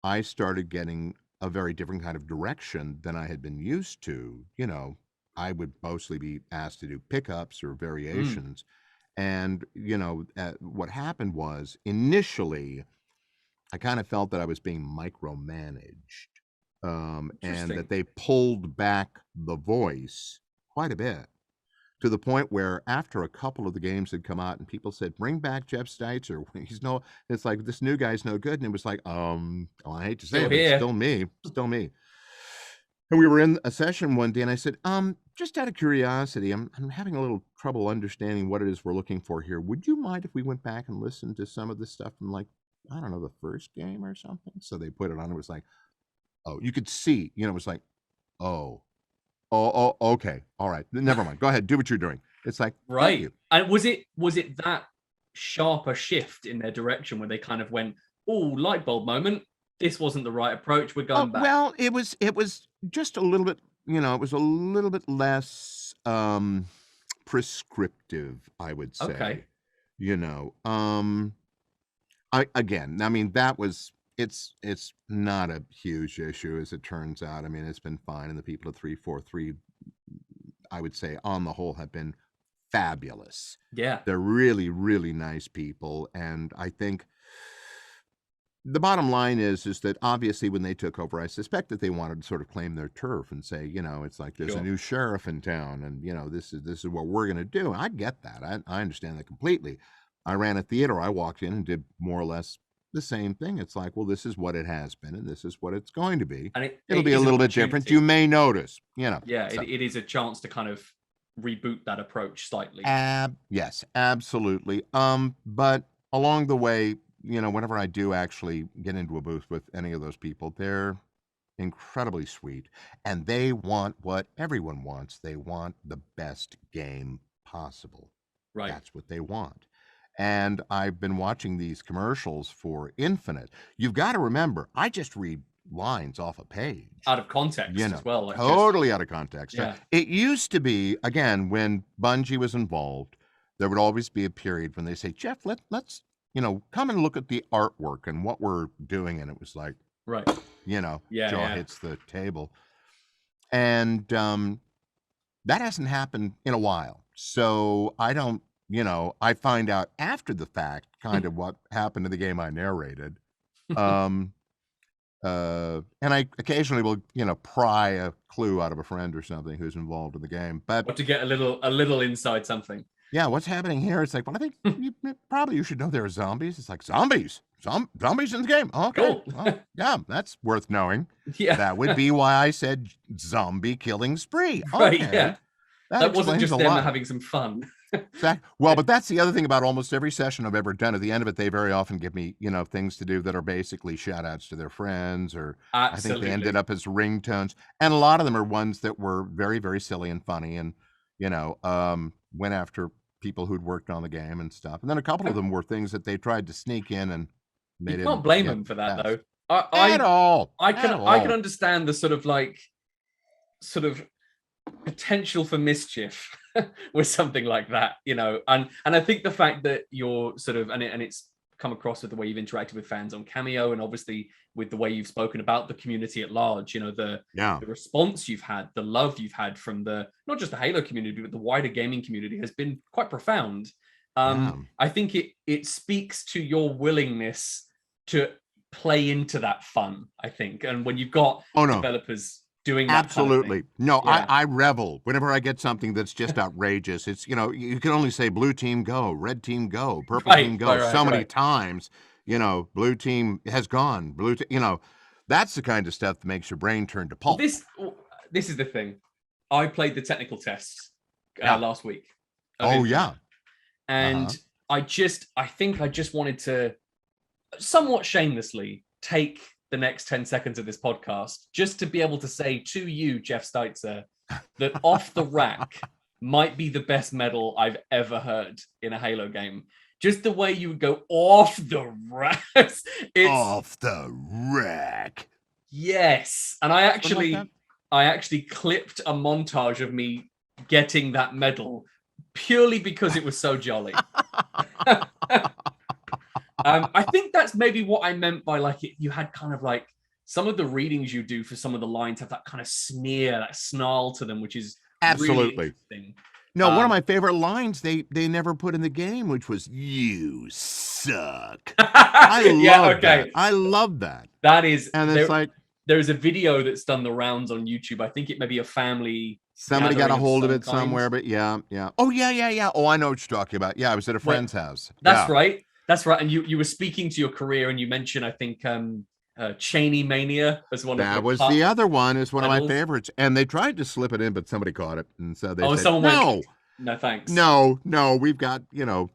I started getting a very different kind of direction than I had been used to. I would mostly be asked to do pickups or variations. And, what happened was initially, I kind of felt that I was being micromanaged and that they pulled back the voice quite a bit, to the point where after a couple of the games had come out and people said, bring back Jeff Steitzer. It's like, this new guy's no good. And it was like, I hate to say it, but it's still me. And we were in a session one day and I said, just out of curiosity, I'm having a little trouble understanding what it is we're looking for here. Would you mind if we went back and listened to some of this stuff from, like, I don't know, the first game or something? So they put it on. It was like, oh, you could see, it was like, oh, okay. All right. Never mind. Go ahead. Do what you're doing. It's like, thank you. And was it that sharper shift in their direction where they kind of went, oh, light bulb moment, this wasn't the right approach, we're going back? Well, it was just a little bit, it was a little bit less prescriptive, I would say. Okay. I mean, that was, it's not a huge issue, as it turns out. I mean, it's been fine, and the people at 343, I would say, on the whole, have been fabulous. Yeah. They're really, really nice people, and I think the bottom line is that obviously when they took over, I suspect that they wanted to sort of claim their turf and say, it's like there's a new sheriff in town, and this is what we're going to do. And I get that. I understand that completely. I ran a theater. I walked in and did more or less the same thing. It's like, well, this is what it has been, and this is what it's going to be. And it'll be a little bit different. You may notice, Yeah, so. It is a chance to kind of reboot that approach slightly. Yes, absolutely. But along the way, whenever I do actually get into a booth with any of those people, they're incredibly sweet, and they want what everyone wants. They want the best game possible. Right. That's what they want. And I've been watching these commercials for Infinite. You've got to remember, I just read lines off a page. Out of context as well. Like totally out of context. Yeah. It used to be, again, when Bungie was involved, there would always be a period when they say, Jeff, let's come and look at the artwork and what we're doing. And it was like, right. Jaw hits the table. And that hasn't happened in a while. So I don't, I find out after the fact kind of what happened to the game I narrated. And I occasionally will, pry a clue out of a friend or something who's involved in the game. But to get a little inside something. Yeah, what's happening here? It's like, well, I think you should know there are zombies. It's like, zombies in the game. Okay, cool. Well, yeah, that's worth knowing. Yeah, that would be why I said zombie killing spree. Okay. Right, yeah. That wasn't just them lot. having some fun. Well, but that's the other thing about almost every session I've ever done. At the end of it, they very often give me, things to do that are basically shout outs to their friends, or Absolutely. I think they ended up as ringtones. And a lot of them are ones that were very, very silly and funny and, went after people who'd worked on the game and stuff. And then a couple of them were things that they tried to sneak in, and they you can't blame them for that, though. At all. I can understand the sort of potential for mischief with something like that, and I think the fact that you're sort of and it's come across with the way you've interacted with fans on Cameo, and obviously with the way you've spoken about the community at large, the response you've had, the love you've had from not just the Halo community, but the wider gaming community has been quite profound. I think it speaks to your willingness to play into that fun, I think. And when you've got developers doing that absolutely kind of thing. I revel whenever I get something that's just outrageous. It's you can only say blue team go, red team go, purple team go so many times. Blue team has gone, that's the kind of stuff that makes your brain turn to pulp. Well, this is the thing. I played the technical tests last week. And I think I just wanted to somewhat shamelessly take the next 10 seconds of this podcast just to be able to say to you, Jeff Steitzer, that Off the Rack might be the best medal I've ever heard in a Halo game. Just the way you would go off the rack. Off the rack. Yes. And I actually clipped a montage of me getting that medal purely because it was so jolly. I think that's maybe what I meant by you had kind of like some of the readings you do for some of the lines have that kind of sneer, that snarl to them, which is absolutely really interesting. No, one of my favorite lines they never put in the game, which was "You suck." I love that. I love that. That is, and it's there's a video that's done the rounds on YouTube. I think it may be a family. Somebody got a hold of it somewhere, but yeah. Oh yeah. Oh, I know what you're talking about. Yeah, I was at a friend's house. That's right. That's right. And you were speaking to your career, and you mentioned, I think, Cheney Mania as one. That was the other one. Is one of my favorites. And they tried to slip it in, but somebody caught it, and so they said, "No, no, thanks. No, we've got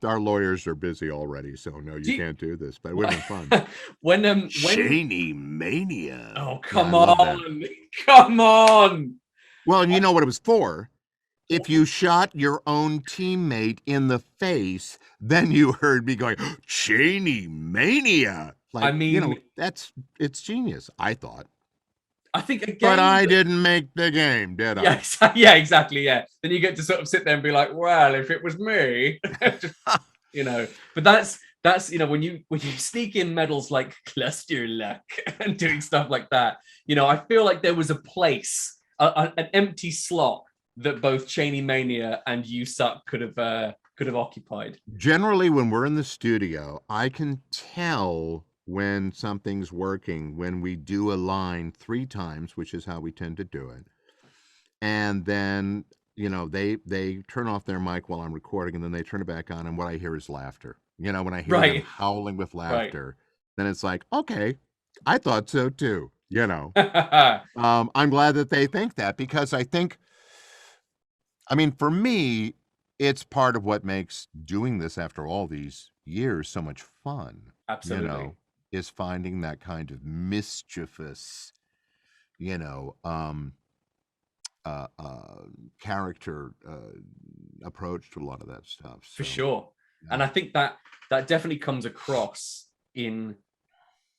our lawyers are busy already, so no, you can't do this." But it would have been fun. when Cheney Mania. Oh, come on. Well, and you know what it was for. If you shot your own teammate in the face, then you heard me going, Cheney Mania. It's genius, I thought. I think again. But I didn't make the game, did I? Yes, yeah, exactly, yeah. Then you get to sort of sit there and be like, well, if it was me, But that's when you sneak in medals like Cluster Luck and doing stuff like that, I feel like there was a place, an empty slot that both Cheney Mania and You Suck could have occupied. Generally, when we're in the studio, I can tell when something's working when we do a line 3 times, which is how we tend to do it. And then, they turn off their mic while I'm recording, and then they turn it back on, and what I hear is laughter. When I hear them howling with laughter, then it's like, okay, I thought so too, I'm glad that they think that, because I think, for me, it's part of what makes doing this after all these years so much fun. Absolutely. Is finding that kind of mischievous, character approach to a lot of that stuff. For So sure. yeah. And I think that definitely comes across in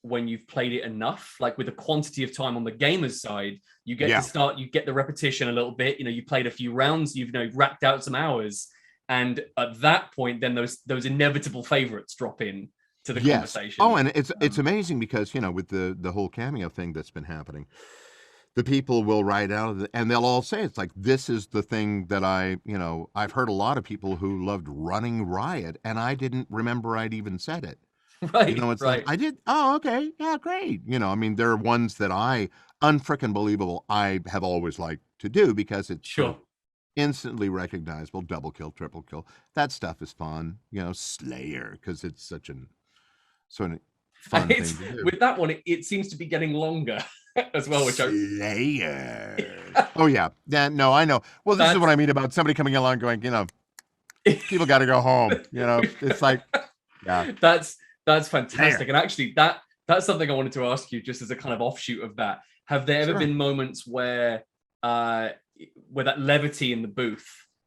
when you've played it enough, like with the quantity of time on the gamer's side, you get to start, you get the repetition a little bit. You played a few rounds, you've racked out some hours, and at that point, then those inevitable favorites drop in to the conversation. Oh, and it's amazing because with the whole cameo thing that's been happening, the people will write out and they'll all say it's like, this is the thing that I've heard a lot of people who loved Running Riot, and I didn't remember I'd even said it. Right. It's like, I did. Oh, okay. Yeah, great. there are ones that unfrickinbelievable, I have always liked to do because it's sort of instantly recognizable. Double kill, triple kill. That stuff is fun. Slayer, because it's such an sort of fun thing to do. With that one, it seems to be getting longer as well. Slayer. Oh, yeah. No, I know. Well, this is what I mean about somebody coming along going, people got to go home. It's like, yeah. That's fantastic. And actually, that's something I wanted to ask you, just as a kind of offshoot of that. Have there ever been moments where that levity in the booth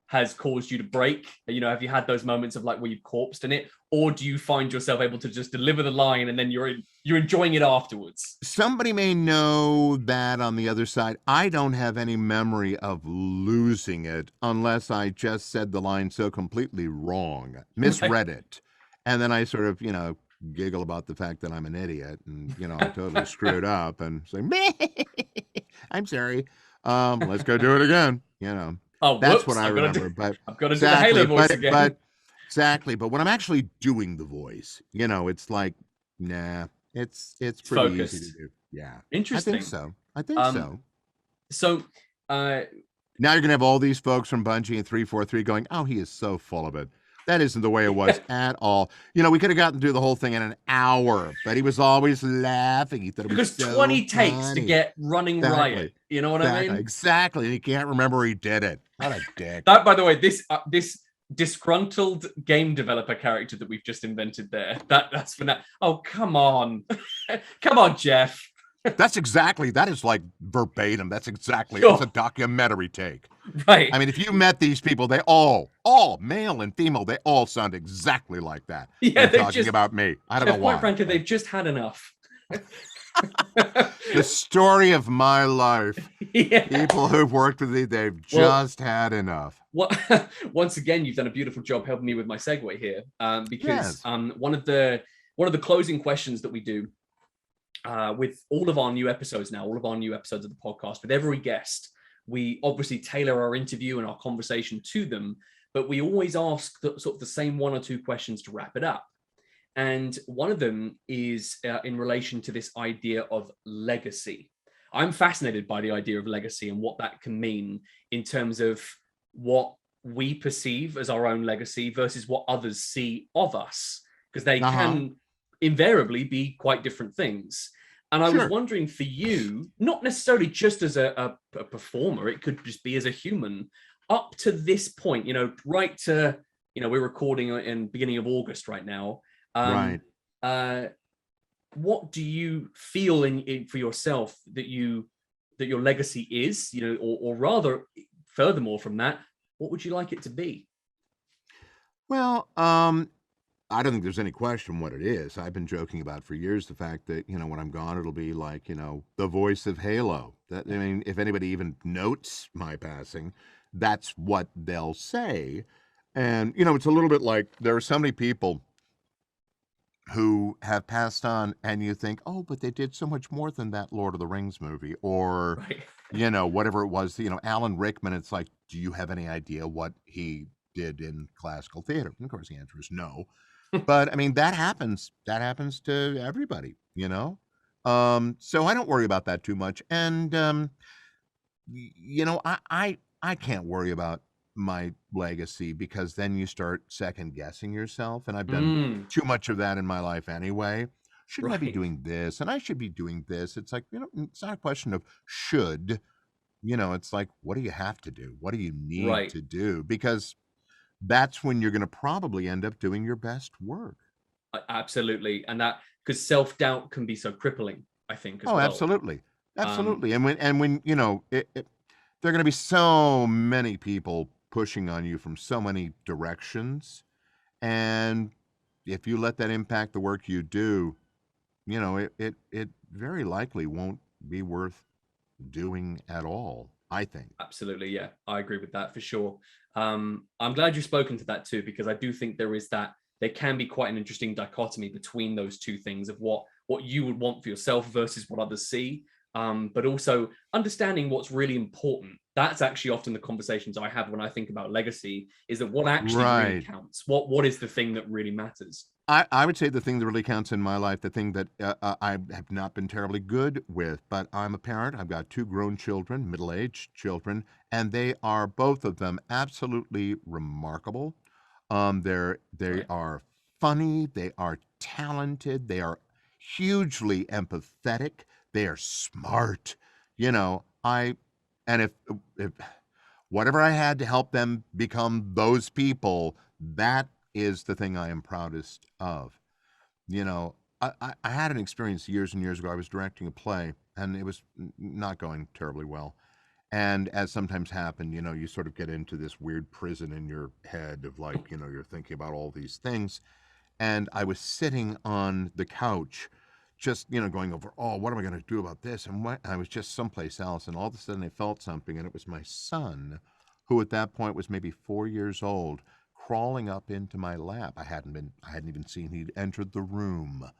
has caused you to break? Have you had those moments of like where you've corpsed in it, or do you find yourself able to just deliver the line and then you're enjoying it afterwards? Somebody may know that on the other side. I don't have any memory of losing it unless I just said the line so completely wrong, misread it, and then I sort of giggle about the fact that I'm an idiot and I totally screwed up and say, I'm sorry. Let's go do it again. Oh, that's what I remember. But I've got to do the Halo voice again. But exactly. But when I'm actually doing the voice, it's like, nah, it's pretty focused. Easy to do. Yeah. Interesting. I think so. So now you're gonna have all these folks from Bungie and 343 going, oh, he is so full of it. That isn't the way it was at all. We could have gotten through the whole thing in an hour, but he was always laughing. He thought it was so 20 takes funny. to get Running Riot. You know what I mean? Exactly. He can't remember he did it. What a dick. That, by the way, this disgruntled game developer character that we've just invented there. That's for now. Oh, come on. Come on, Jeff. That is like verbatim. That's exactly, it's a documentary take. Right. I mean, if you met these people, they all male and female, they all sound exactly like that. Yeah, they're talking about me. I don't know why. Quite frankly, they've just had enough. The story of my life. Yeah. People who've worked with me, they've just had enough. Once again, you've done a beautiful job helping me with my segue here, because one of the closing questions that we do with all of our new episodes now, all of our new episodes of the podcast, with every guest, we obviously tailor our interview and our conversation to them, but we always ask sort of the same one or two questions to wrap it up. And one of them is in relation to this idea of legacy. I'm fascinated by the idea of legacy and what that can mean in terms of what we perceive as our own legacy versus what others see of us, because they can invariably be quite different things. And I was wondering for you, not necessarily just as a performer, it could just be as a human, up to this point, right to, we're recording in beginning of August right now. Right. What do you feel in for yourself that your legacy is, or rather, furthermore from that, what would you like it to be? Well, I don't think there's any question what it is. I've been joking about for years the fact that, when I'm gone, it'll be like, the voice of Halo. If anybody even notes my passing, that's what they'll say. And, it's a little bit like there are so many people who have passed on and you think, oh, but they did so much more than that Lord of the Rings movie, or, whatever it was, Alan Rickman. It's like, do you have any idea what he did in classical theater? And of course, the answer is no. But that happens to everybody, so I don't worry about that too much. And, I can't worry about my legacy, because then you start second guessing yourself. And I've done too much of that in my life anyway. Shouldn't I be doing this? And I should be doing this. It's like, it's not a question of should, it's like, what do you have to do? What do you need to do? Because that's when you're going to probably end up doing your best work. Absolutely. And that, because self-doubt can be so crippling, I think, as well. Absolutely. And when the there are going to be so many people pushing on you from so many directions. And if you let that impact the work you do, it very likely won't be worth doing at all, I think. Absolutely, yeah, I agree with that for sure. I'm glad you've spoken to that too, because I do think there can be quite an interesting dichotomy between those two things of what you would want for yourself versus what others see. But also understanding what's really important. That's actually often the conversations I have when I think about legacy, is that what actually really Right. counts? What is the thing that really matters? I would say the thing that really counts in my life, the thing that I have not been terribly good with, but I'm a parent. I've got 2 grown children, middle-aged children, and they are, both of them, absolutely remarkable. They Right. are funny, they are talented, they are hugely empathetic, they are smart. You know, I and if whatever I had to help them become those people, that is the thing I am proudest of. You know, I had an experience years and years ago. I was directing a play, and it was not going terribly well. And as sometimes happen, you sort of get into this weird prison in your head of, like, you're thinking about all these things. And I was sitting on the couch, just, going over, oh, what am I going to do about this? And I was just someplace else. And all of a sudden I felt something, and it was my son, who at that point was maybe 4 years old, crawling up into my lap. I hadn't even seen he'd entered the room,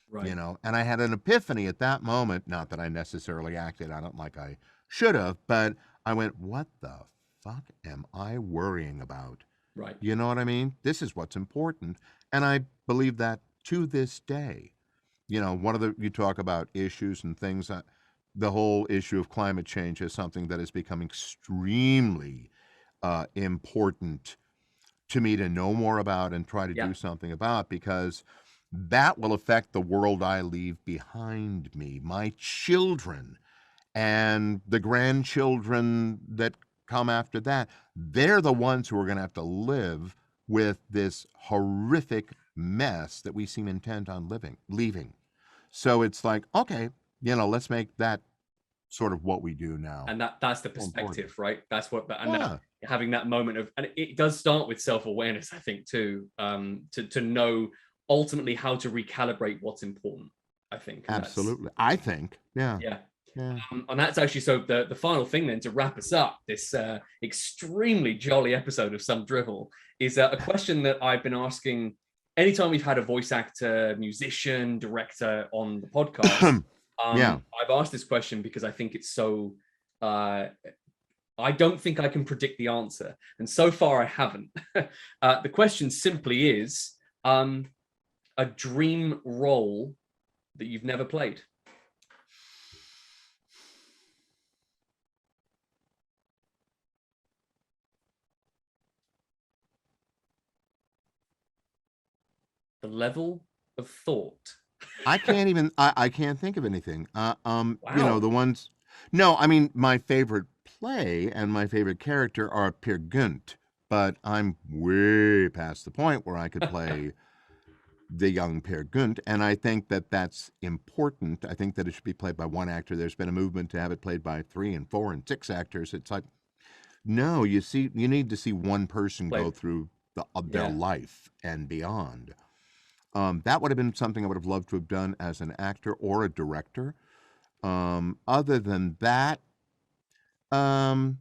Right. and I had an epiphany at that moment. Not that I necessarily acted on it like I should have, but I went, what the fuck am I worrying about? Right. You know what I mean? This is what's important. And I believe that to this day. You talk about issues and things. The whole issue of climate change is something that has become extremely important to me to know more about and try to Yeah. do something about, because that will affect the world I leave behind me, my children, and the grandchildren that come after that. They're the ones who are going to have to live with this horrific mess that we seem intent on leaving. So it's like, okay, let's make that sort of what we do now. And that's the So important. perspective, right? That's what, and that Yeah, having that moment of, and it does start with self-awareness, I think, too, to know ultimately how to recalibrate what's important, I think. And that's, absolutely. I think, yeah, yeah. yeah. And that's actually, so the final thing then to wrap us up this extremely jolly episode of Some Drivel is a question that I've been asking anytime we've had a voice actor, musician, director on the podcast. Yeah. I've asked this question because I think it's so I don't think I can predict the answer, and so far I haven't. The question simply is a dream role that you've never played. The level of thought. I can't think of anything. Wow. The ones. No, I mean, my favorite play and my favorite character are Peer Gynt, but I'm way past the point where I could play the young Peer Gynt, and I think that that's important. I think that it should be played by one actor. There's been a movement to have it played by 3 and 4 and 6 actors. It's like, no, you need to see one person go Played. through their Yeah. life and beyond. That would have been something I would have loved to have done as an actor or a director. Other than that, um,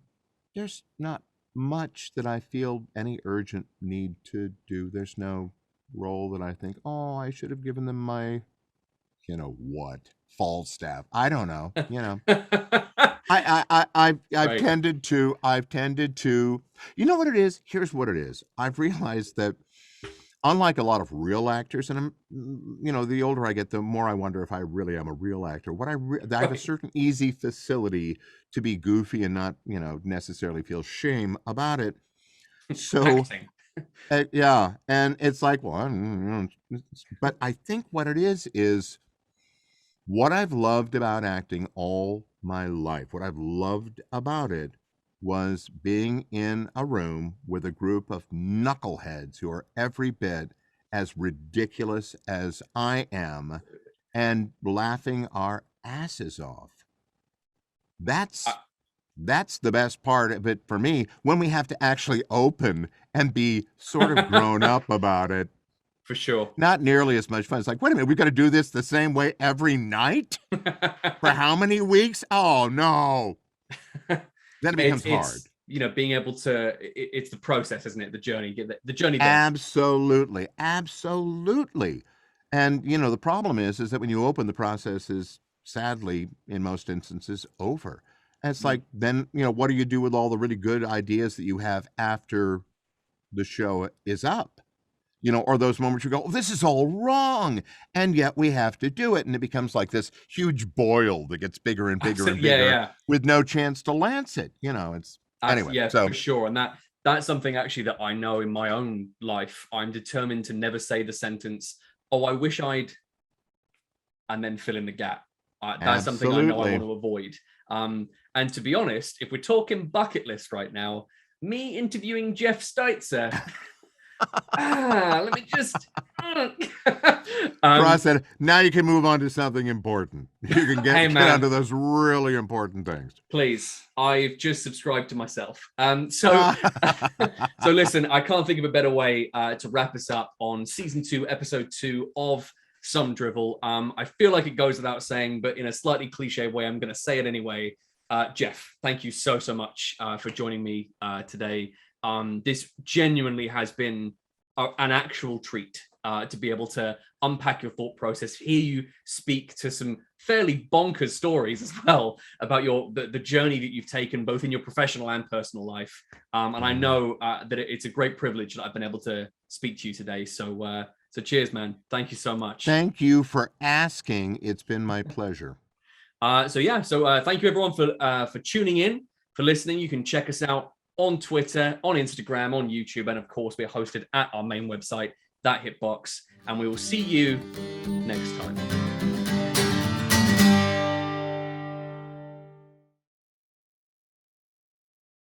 there's not much that I feel any urgent need to do. There's no role that I think, oh, I should have given them my, what, Falstaff. I don't know. Right. I've tended to, you know what it is? Here's what it is. I've realized that, unlike a lot of real actors, and the older I get, the more I wonder if I really am a real actor. I have a Right. certain easy facility to be goofy and not, necessarily feel shame about it. So, Acting. yeah, and it's like, well, but I think what it is what I've loved about acting all my life. What I've loved about it was being in a room with a group of knuckleheads who are every bit as ridiculous as I am and laughing our asses off. I, That's That's the best part of it for me, when we have to actually open and be sort of grown up about it. For sure. Not nearly as much fun. It's like, wait a minute, we've got to do this the same way every night? For how many weeks? Oh, no. Then it becomes hard. You know, being able to, it's the process, isn't it? The journey, the journey. Absolutely. Absolutely. And, you know, the problem is that when you open, the process is sadly, in most instances, over. And it's like, then, you know, what do you do with all the really good ideas that you have after the show is up? You know, or those moments you go, oh, this is all wrong. And yet we have to do it. And it becomes like this huge boil that gets bigger and bigger and bigger with no chance to lance it. You know, it's anyway. Yeah, so, for sure. And that's something actually that I know in my own life. I'm determined to never say the sentence, oh, I wish I'd, and then fill in the gap. That's something I know I want to avoid. And to be honest, if we're talking bucket list right now, me interviewing Jeff Steitzer, let me just process. Now you can move on to something important. You can get onto those really important things. Please, I've just subscribed to myself. So listen, I can't think of a better way to wrap us up on season 2, episode 2 of Some Drivel. I feel like it goes without saying, but in a slightly cliche way, I'm going to say it anyway. Jeff, thank you so much for joining me today. This genuinely has been an actual treat to be able to unpack your thought process, hear you speak to some fairly bonkers stories as well about the journey that you've taken both in your professional and personal life. And I know that it's a great privilege that I've been able to speak to you today. So cheers, man. Thank you so much. Thank you for asking. It's been my pleasure. So thank you everyone for tuning in, for listening. You can check us out on Twitter, on Instagram, on YouTube, and of course we're hosted at our main website, thatHITBOX, and we will see you next time.